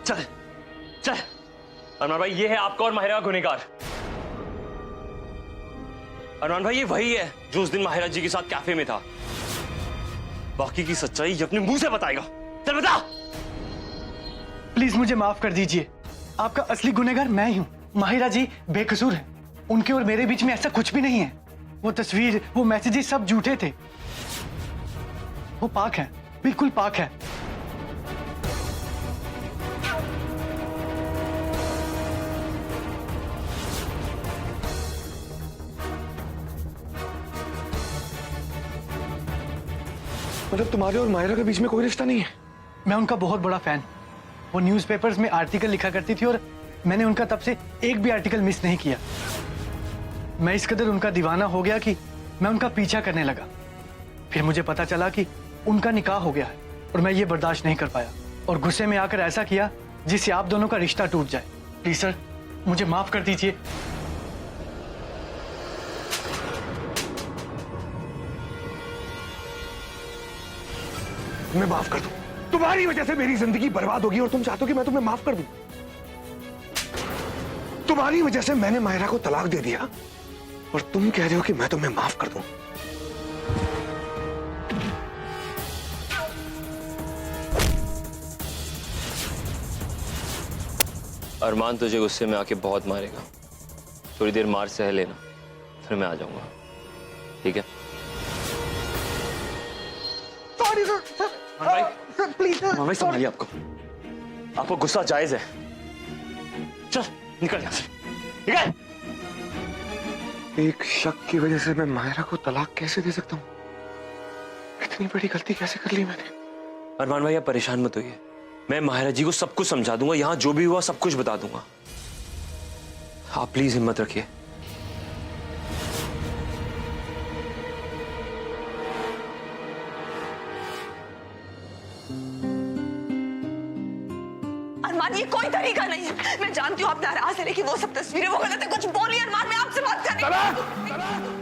चल चल। अरमान भाई, ये है आपका और माहिरा का गुनहगार। अरमान भाई, ये वही है जो उस दिन माहिरा जी के साथ कैफे में था। बाकी की सच्चाई ये अपने मुंह से बताएगा। चल बता। प्लीज मुझे माफ कर दीजिए, आपका असली गुनहगार मैं ही हूँ। माहिरा जी बेकसूर है, उनके और मेरे बीच में ऐसा कुछ भी नहीं है। वो तस्वीर, वो मैसेजेस सब झूठे थे। वो पाक है, बिल्कुल पाक है। मतलब तुम्हारे और माहिरा के बीच में कोई रिश्ता नहीं है? मैं उनका बहुत बड़ा फैन। वो न्यूज़पेपर्स में आर्टिकल लिखा करती थी और मैंने उनका तब से एक भी आर्टिकल मिस नहीं किया। मैं इस कदर उनका दीवाना हो गया कि मैं उनका पीछा करने लगा। फिर मुझे पता चला कि उनका निकाह हो गया है और मैं ये बर्दाश्त नहीं कर पाया और गुस्से में आकर ऐसा किया जिससे आप दोनों का रिश्ता टूट जाए। प्लीज सर, मुझे माफ कर दीजिए। मैं माफ कर दूं? तुम्हारी वजह से मेरी जिंदगी बर्बाद होगी और तुम चाहते हो कि मैं तुम्हें माफ कर दूं? तुम्हारी वजह से मैंने माहिरा को तलाक दे दिया और तुम कह रहे हो कि मैं तुम्हें माफ कर दूं? अरमान तुझे गुस्से में आके बहुत मारेगा। थोड़ी देर मार सह लेना, फिर मैं आ जाऊंगा, ठीक है? Sorry sir. भाई प्लीज सर। भाई संभालिए आपको। आपको गुस्सा जायज है। चल निकल यहां से, निकल। एक शक की वजह से मैं माहिरा को तलाक कैसे दे सकता हूँ? इतनी बड़ी गलती कैसे कर ली मैंने? अरमान भाई, आप परेशान मत होइए। मैं माहिरा जी को सब कुछ समझा दूंगा। यहां जो भी हुआ सब कुछ बता दूंगा। आप प्लीज हिम्मत रखिए। अरमान, ये कोई तरीका नहीं है। मैं जानती हूँ आप नाराज है, लेकिन वो सब तस्वीरें, वो गलत है। कुछ बोलिए अरमान, मैं आपसे बात कर रही हूँ।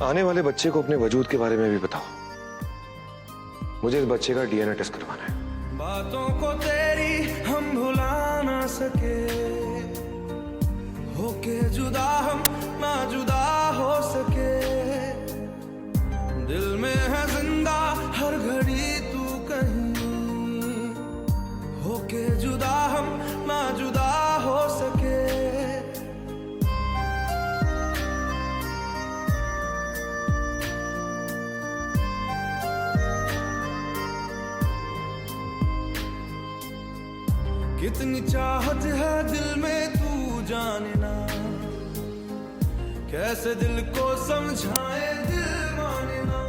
आने वाले बच्चे को अपने वजूद के बारे में भी बताओ। मुझे इस बच्चे का डीएनए टेस्ट करवाना है। बातों को तेरी हम भुला ना सके, होके जुदा हम ना जुदा हो सके। दिल में है जिंदा हर घड़ी तू कहीं, होके जुदा हम ना जुदा हो सके। कितनी चाहत है दिल में तू जाने ना, कैसे दिल को समझाए दिल माने ना।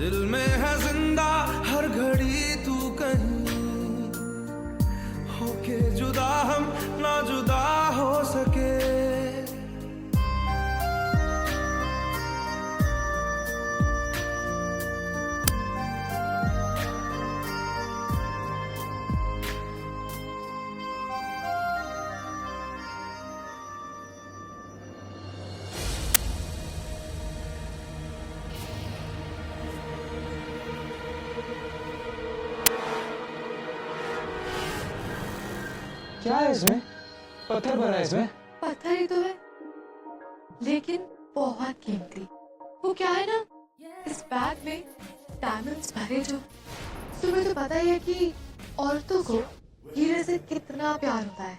दिल में है जिंदा हर घड़ी तू कहीं, होके जुदा हम ना जुदा हो सके। क्या है इसमें? पत्थर भरा है इसमें। पत्थर ही तो है, लेकिन बहुत कीमती। वो क्या है ना, इस बैग में डायमंड्स भरे जो। तुम्हें तो पता ही है कि औरतों को हीरे से कितना प्यार होता है।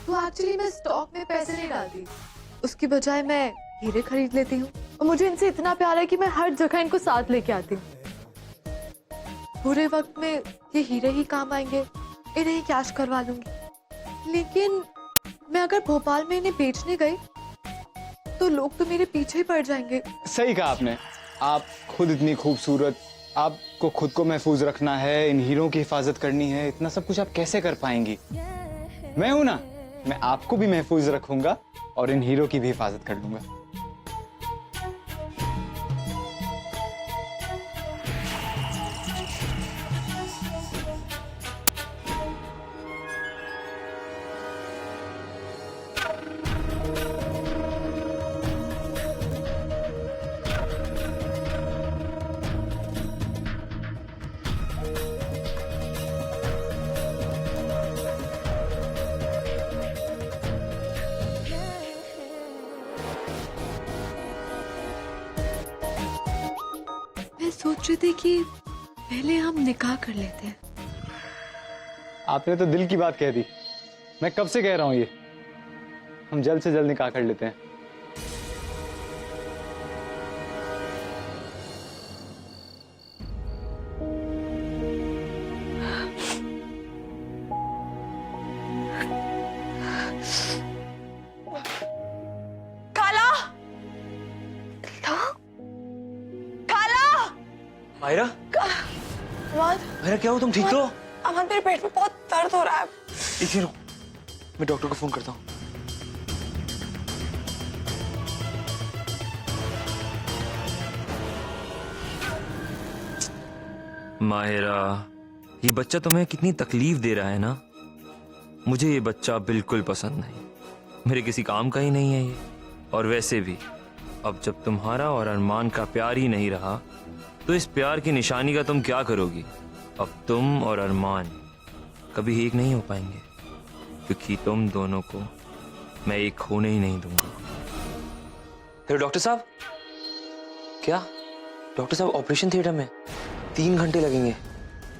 तो एक्चुअली मैं स्टॉक में पैसे नहीं डालती, उसकी बजाय मैं हीरे खरीद लेती हूँ। और मुझे इनसे इतना प्यार है कि मैं हर जगह इनको साथ लेके आती हूँ। बुरे वक्त में ये हीरे ही काम आएंगे, इन्हें ही कैश करवा लूंगी। लेकिन मैं अगर भोपाल में इन्हें बेचने गई तो लोग तो मेरे पीछे ही पड़ जाएंगे। सही कहा आपने। आप खुद इतनी खूबसूरत, आपको खुद को महफूज रखना है, इन हीरों की हिफाजत करनी है, इतना सब कुछ आप कैसे कर पाएंगी? मैं हूं ना, मैं आपको भी महफूज रखूंगा और इन हीरो की भी हिफाजत कर लूंगा। मैं सोच रही थी कि पहले हम निकाह कर लेते हैं। आपने तो दिल की बात कह दी। मैं कब से कह रहा हूं ये, हम जल्द से जल्द निकाह कर लेते हैं। काला, माहिरा, अमन, माहिरा क्या हो, तुम ठीक तो? अमन मेरे पेट में बहुत दर्द हो रहा है। एक मिनट, मैं डॉक्टर को फोन करता हूँ। माहिरा, ये बच्चा तुम्हें कितनी तकलीफ दे रहा है ना। मुझे ये बच्चा बिल्कुल पसंद नहीं, मेरे किसी काम का ही नहीं है ये। और वैसे भी अब जब तुम्हारा और अरमान का प्यार ही नहीं रहा तो इस प्यार की निशानी का तुम क्या करोगी? अब तुम और अरमान कभी एक नहीं हो पाएंगे, क्योंकि तुम दोनों को मैं एक होने ही नहीं दूंगा। हेलो डॉक्टर साहब। क्या डॉक्टर साहब, ऑपरेशन थिएटर में 3 घंटे लगेंगे?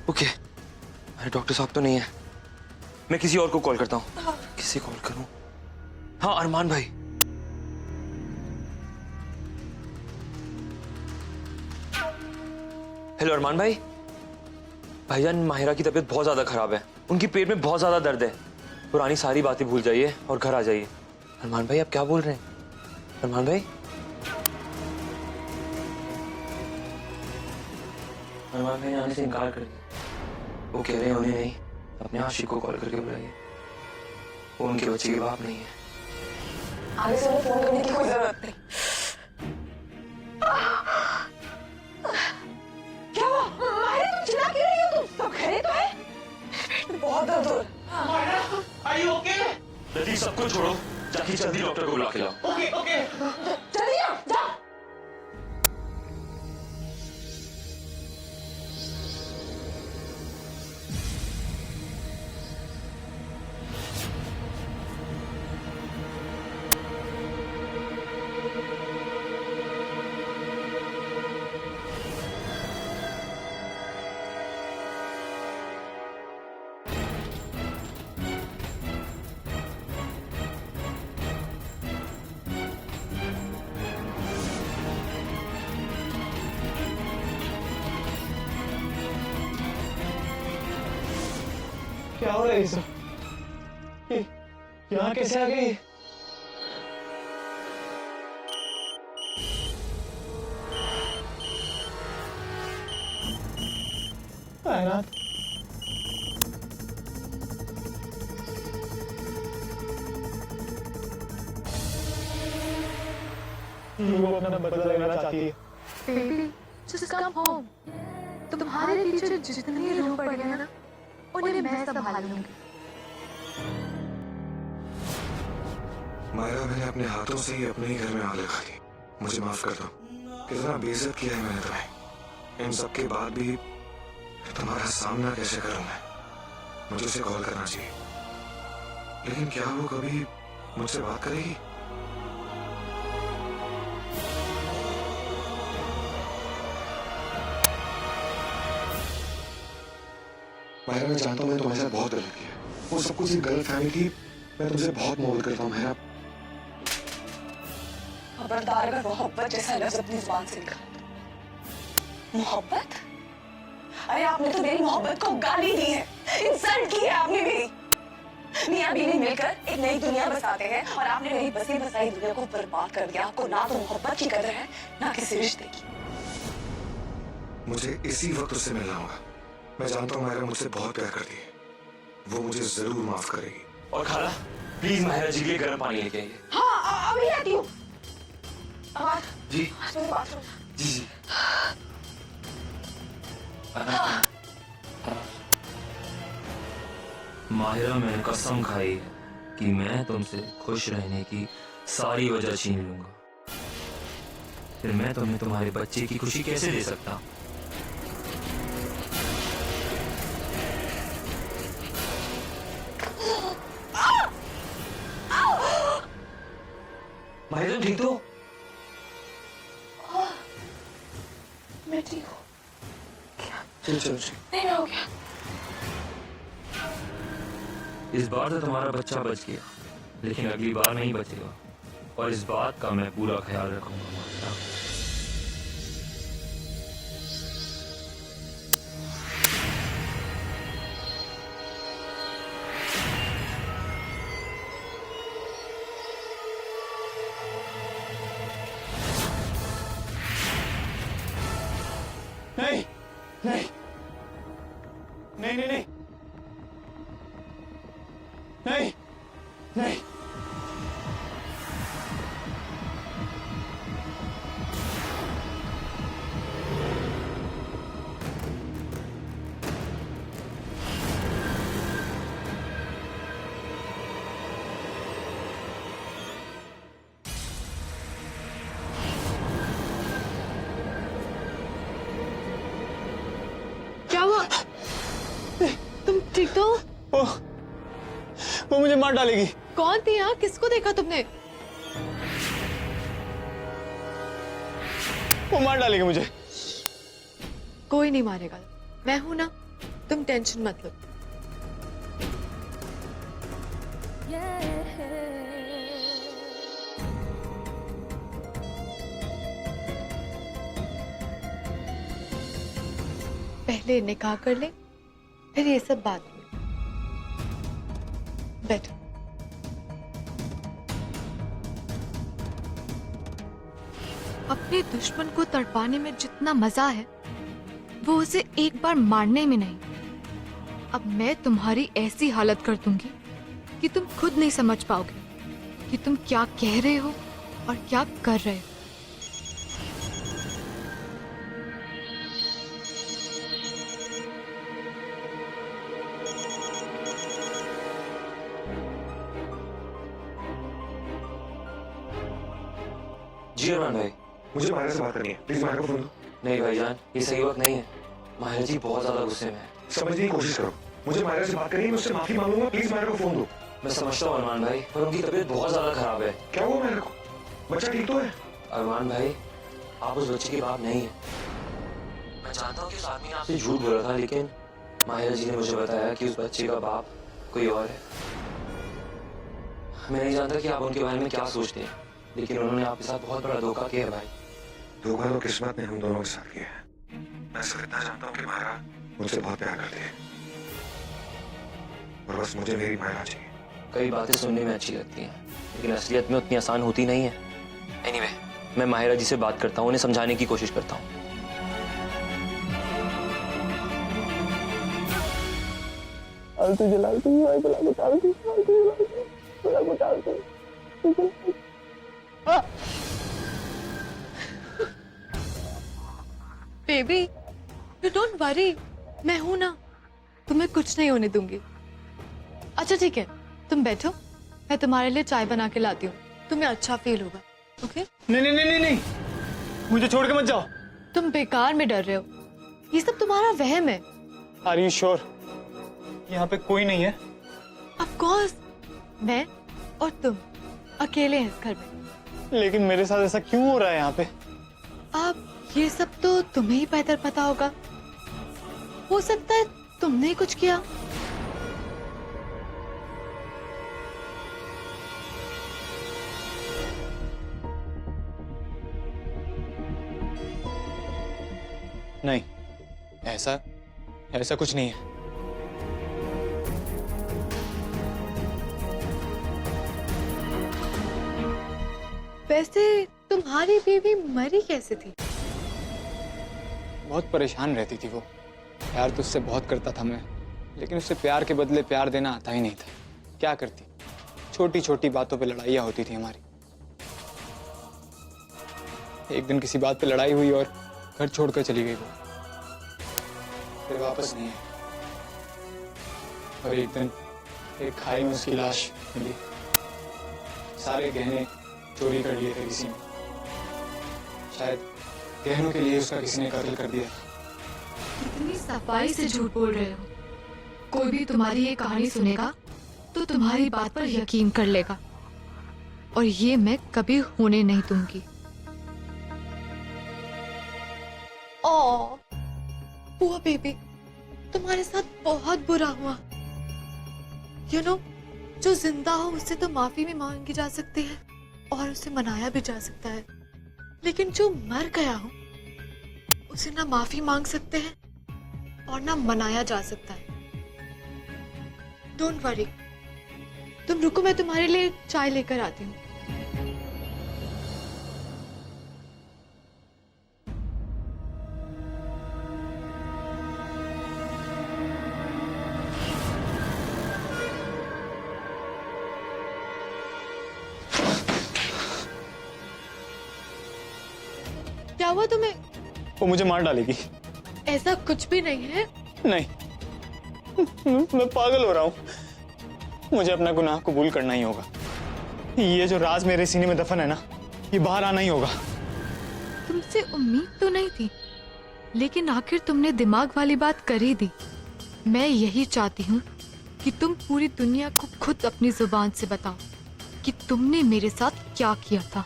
ओके, अरे डॉक्टर साहब तो नहीं है, मैं किसी और को कॉल करता हूँ। किसे कॉल करूँ? हाँ, अरमान भाई। हेलो अरमान भाई। भाईजान, माहिरा की तबीयत बहुत ज्यादा खराब है, उनकी पेट में बहुत ज्यादा दर्द है। पुरानी सारी बातें भूल जाइए और घर आ जाइए। अरमान भाई, आप क्या बोल रहे हैं? अरमान भाई, अरमान भाई ने आने से इनकार कर दिया। वो कह रहे हैं उन्हें नहीं, अपने आशिक को कॉल करके बुलाइए, वो उनके बच्चे के बाप नहीं है। आगे से उन्हें फोन करने की कोई जरूरत नहीं। क्या हुआ? माहिरा, तुम चिल्ला क्यों रही हो? तुम सब खैरियत तो है? पेट में बहुत दर्द हो रहा है। जल्दी सब कुछ छोड़ो, जाके जल्दी डॉक्टर को बुला के लाओ। जल्दी आओ, जाओ। क्या हो रहा है ये सब? यहाँ कैसे आ गई? कायनात, वो अपना बदला लेना चाहती है। Baby, just come home। तुम्हारे पीछे जितने लोग पड़ गए ना, उन्हें मैं संभाल लूंगी। मायरा, मैंने अपने हाथों से ही अपने ही घर में आग लगा दी। मुझे माफ कर दो। कितना बेइज्जत किया है मैंने तुम्हें। इन सब के बाद भी तुम्हारा सामना कैसे करूं मैं? मुझे उसे कॉल करना चाहिए। लेकिन क्या वो कभी मुझसे बात करेगी? मायरा, मैं जानता हूँ मैंने तुम्हारे साथ बहुत गलत किया। वो सब कुछ एक गलत फहमी थी। मैं तुमसे बहुत मोहब्बत करता हूँ मायरा। खबरदार अगर मोहब्बत जैसा लफ्ज अपनी जुबान से निकाला। मोहब्बत? अरे आपने तो मेरी मोहब्बत को गाली दी है, इंसल्ट की है आपने मेरी। मियां बीवी मिलकर एक नई दुनिया बसाते हैं और आपने मेरी बसी बसाई दुनिया को बर्बाद कर दिया। आपको ना तो मोहब्बत की कदर है ना किसी रिश्ते की। मुझे इसी वक्त उससे मिलना होगा। मैं जानता हूँ मायरा मुझसे बहुत प्यार करती है। वो मुझे जरूर माफ करेगी। और खाला, प्लीज माहिरा जी के लिए गर्म पानी लेके आइए। हाँ, अभी आती हूँ। आवाज जी मेरे बाथरूम। जी जी। माहिरा, मैंने कसम खाई है कि मैं तुमसे खुश रहने की सारी वजह छीन लूंगा। फिर मैं तुम्हें तुम्हारे बच्चे की खुशी कैसे दे सकता हूं? माहिरा, तुम ठीक तो? मैं ठीक हूँ। चलो चलो नहीं, मैं हो गया। इस बार तो तुम्हारा बच्चा बच गया, लेकिन अगली बार नहीं बचेगा, और इस बात का मैं पूरा ख्याल रखूंगा माहिरा। नहीं नहीं नहीं नहीं नहीं नहीं नहीं। क्या हुआ? तुम ठीक तो हो? वो मुझे मार डालेगी। कौन थी यहाँ? किसको देखा तुमने? वो मार डालेगी मुझे। कोई नहीं मारेगा, मैं हूं ना, तुम टेंशन मत लो। पहले निकाह कर ले, फिर ये सब बात में। बैठो। अपने दुश्मन को तड़पाने में जितना मजा है, वो उसे एक बार मारने में नहीं। अब मैं तुम्हारी ऐसी हालत कर दूंगी कि तुम खुद नहीं समझ पाओगे कि तुम क्या कह रहे हो और क्या कर रहे हो। जी अरमान भाई। मुझे मायरा से बात करनी है। प्लीज मायरा को फोन दो। नहीं भाईजान, ये सही वक्त नहीं है। माहिरा जी बहुत ज्यादा गुस्से में है। समझने की कोशिश करो। मुझे मायरा से बात करनी है। मैं उससे माफी मांगूंगा। प्लीज मायरा को फोन दो। मैं समझता हूँ अरमान भाई, पर उनकी तबीयत बहुत ज्यादा खराब है। क्या हुआ मायरा को? बच्चा ठीक तो है? अरमान भाई, आप उस बच्चे के बाप नहीं है। मैं जानता हूँ कि उस आदमी ने आपसे झूठ बोला था, लेकिन माहिरा जी ने मुझे बताया कि उस बच्चे का बाप कोई और है। मैं नहीं जानता कि आप उनके बारे में क्या सोचते हैं, लेकिन उन्होंने आपके साथ बहुत बड़ा धोखा किया है भाई। धोखा तो किस्मत ने हम दोनों के साथ किया है। मैं सिर्फ इतना जानता हूँ कि मायरा मुझसे बहुत प्यार करती है, और बस मुझे मेरी मायरा चाहिए। कई बातें सुनने में अच्छी लगती हैं, लेकिन असलियत में उतनी आसान होती नहीं है। एनीवे, मैं माहिरा जी से बात करता हूँ, उन्हें समझाने की कोशिश करता हूँ। बेबी, यू डोंट वरी, मैं हूं ना, तुम्हें कुछ नहीं होने दूंगी। अच्छा ठीक है, तुम बैठो, मैं तुम्हारे लिए चाय बना के लाती हूँ, तुम्हें अच्छा फील होगा। ओके? नहीं नहीं नहीं नहीं नहीं, मुझे छोड़ के मत जाओ। तुम बेकार में डर रहे हो, ये सब तुम्हारा वहम है। Are you sure? यहाँ पे कोई नहीं है? ऑफ कोर्स, मैं और तुम अकेले हैं इस घर में। लेकिन मेरे साथ ऐसा क्यों हो रहा है यहाँ पे? अब ये सब तो तुम्हें ही बेहतर पता होगा। हो सकता है तुमने ही कुछ किया। नहीं, ऐसा ऐसा कुछ नहीं है। वैसे तुम्हारी बीवी मरी कैसे थी? बहुत परेशान रहती थी वो। प्यार तो उससे बहुत करता था मैं, लेकिन उससे प्यार के बदले प्यार देना आता ही नहीं था। क्या करती, छोटी छोटी बातों पे लड़ाइयाँ होती थी हमारी। एक दिन किसी बात पे लड़ाई हुई और घर छोड़कर चली गई वो, फिर वापस नहीं आई। और एक दिन एक खाई में उसकी लाश मिली। सारे गहने चोरी कर लिए थे किसी ने। शायद गहनों के लिए उसका किसी ने कत्ल कर दिया। इतनी सफाई से झूठ बोल रहे हो। कोई भी तुम्हारी ये कहानी सुनेगा तो तुम्हारी बात पर यकीन कर लेगा, और ये मैं कभी होने नहीं दूंगी। ओह, पुआ बेबी, तुम्हारे साथ बहुत बुरा हुआ। यू नो, जो जिंदा हो उससे तो माफी भी मांगी जा सकती है और उसे मनाया भी जा सकता है, लेकिन जो मर गया हो उसे ना माफी मांग सकते हैं और ना मनाया जा सकता है। डोंट वरी, तुम रुको, मैं तुम्हारे लिए चाय लेकर आती हूँ। क्या हुआ तुम्हें? वो मुझे मार डालेगी। ऐसा कुछ भी नहीं है। नहीं, मैं पागल हो रहा हूँ। मुझे अपना गुनाह कबूल करना ही होगा। ये जो राज मेरे सीने में दफन है ना, ये बाहर आना ही होगा। तुमसे उम्मीद तो नहीं थी, लेकिन आखिर तुमने दिमाग वाली बात कर ही दी। मैं यही चाहती हूँ कि तुम पूरी दुनिया को खुद अपनी जुबान से बताओ कि तुमने मेरे साथ क्या किया था।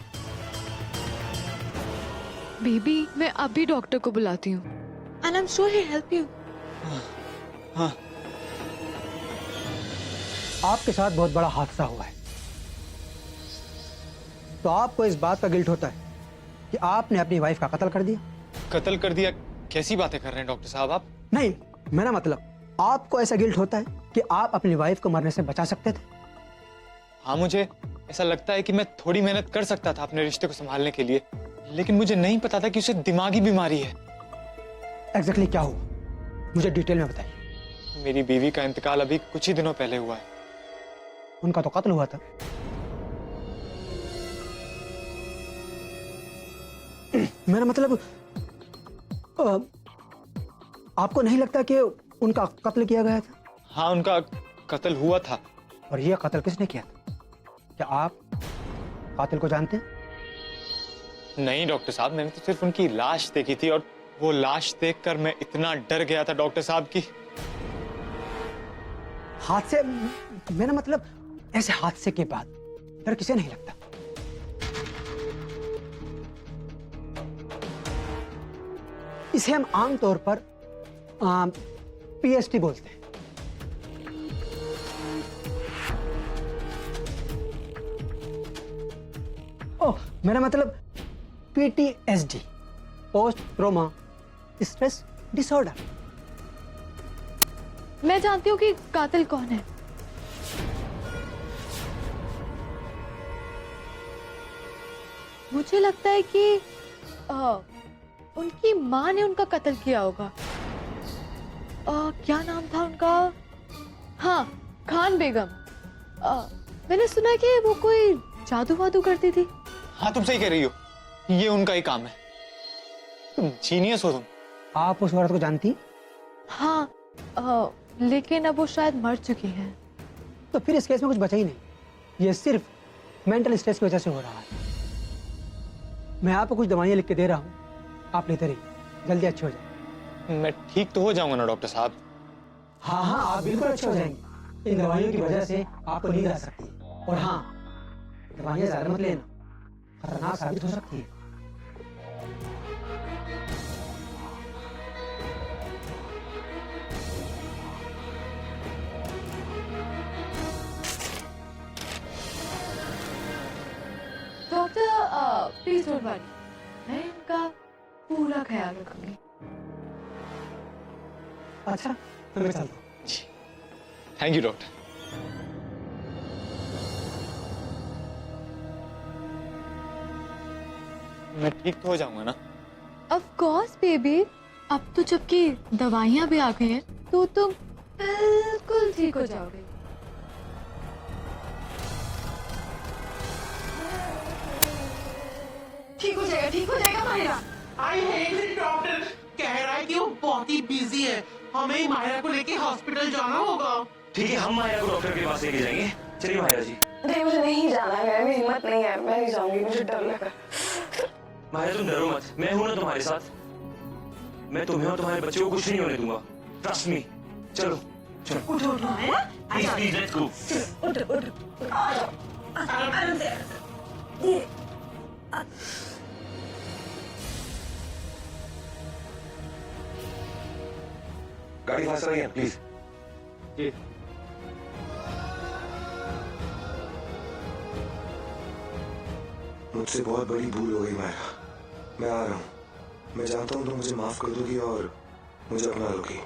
बेबी, मैं अभी डॉक्टर को बुलाती हूँ। And I am sure he help you. हाँ, आपके साथ बहुत बड़ा हादसा हुआ है, तो आपको इस बात का गिल्ट होता है कि आपने अपनी वाइफ का कत्ल कर दिया। कत्ल कर दिया? कैसी बातें कर रहे हैं डॉक्टर साहब आप? नहीं, मेरा मतलब आपको ऐसा गिल्ट होता है कि आप अपनी वाइफ को मरने से बचा सकते थे। हाँ, मुझे ऐसा लगता है कि मैं थोड़ी मेहनत कर सकता था अपने रिश्ते को संभालने के लिए, लेकिन मुझे नहीं पता था कि उसे दिमागी बीमारी है। एग्जैक्टली क्या हुआ, मुझे डिटेल में बताइए। मेरी बीवी का इंतकाल अभी कुछ ही दिनों पहले हुआ है। उनका तो कत्ल हुआ था। मेरा मतलब आपको नहीं लगता कि उनका कत्ल किया गया था? हाँ, उनका कत्ल हुआ था। और यह कत्ल किसने किया था? क्या आप कातिल को जानते हैं? नहीं डॉक्टर साहब, मैंने तो सिर्फ उनकी लाश देखी थी, और वो लाश देखकर मैं इतना डर गया था डॉक्टर साहब की। हादसे, मेरा मतलब ऐसे हादसे के बाद डर किसे नहीं लगता? इसे हम आमतौर पर पीएसटी बोलते हैं। ओह, मेरा मतलब PTSD, post trauma stress disorder. मैं जानती हूँ कि कातिल कौन है। मुझे लगता है कि उनकी माँ ने उनका कत्ल किया होगा। क्या नाम था उनका? हाँ, खान बेगम। मैंने सुना कि वो कोई जादू वादू करती थी। हाँ, तुम सही कह रही हो, ये उनका ही काम है। तुम जीनियस हो तुम। आप उस औरत को जानती? हाँ, लेकिन अब वो शायद मर चुकी हैं। तो फिर इस केस में कुछ बचा ही नहीं। ये सिर्फ मेंटल स्ट्रेस की वजह से हो रहा है। मैं आपको कुछ दवाइयां लिख के दे रहा हूँ, आप लेते रहिए, जल्दी अच्छे हो जाए। मैं ठीक तो हो जाऊंगा ना डॉक्टर साहब? हाँ हाँ, आप बिल्कुल अच्छे हो जाएंगे। इन दवाइयों की वजह से आपको नींद आ सकती है। और हाँ, दवाइयाँ ज्यादा मत लेना, खतरनाक साबित हो सकती है। डॉक्टर प्लीज डोंट वरी, मैं इनका पूरा ख्याल रखूंगी। अच्छा, तो मैं चलता हूँ। Thank you doctor. मैं ठीक तो हो जाऊंगा ना? ऑफ कोर्स बेबी, अब तो जबकि दवाइयाँ भी आ गई हैं तो तुम बिल्कुल ठीक हो जाओगे। ठीक हो जाएगा Mahira. I hate it doctor, कह रहा है कि वो बहुत ही बिजी है, हमें ही माहिरा को लेके हॉस्पिटल जाना होगा। ठीक है, हम माहिरा को डॉक्टर के पास लेके जाएंगे। चलिए माहिरा जी। नहीं मुझे नहीं जाना है, मेरी हिम्मत नहीं है, मैं नहीं जाऊंगी, मुझे डर लग रहा है। माहिरा तुम डरो मत, मैं हूं ना तुम्हारे साथ। मैं तुम्हें और तुम्हारे बच्चे को कुछ नहीं होने दूंगा, ट्रस्ट मी। चलो चलो उठो Mahira, please please let's go. उठो आ जाओ, आराम से धीरे। गाड़ी फास्ट रही है प्लीज। जी। मुझसे बहुत बड़ी भूल हो गई मायरा, मैं आ रहा हूँ। मैं जानता हूँ तुम मुझे माफ कर दोगी और मुझे अपना लोगी।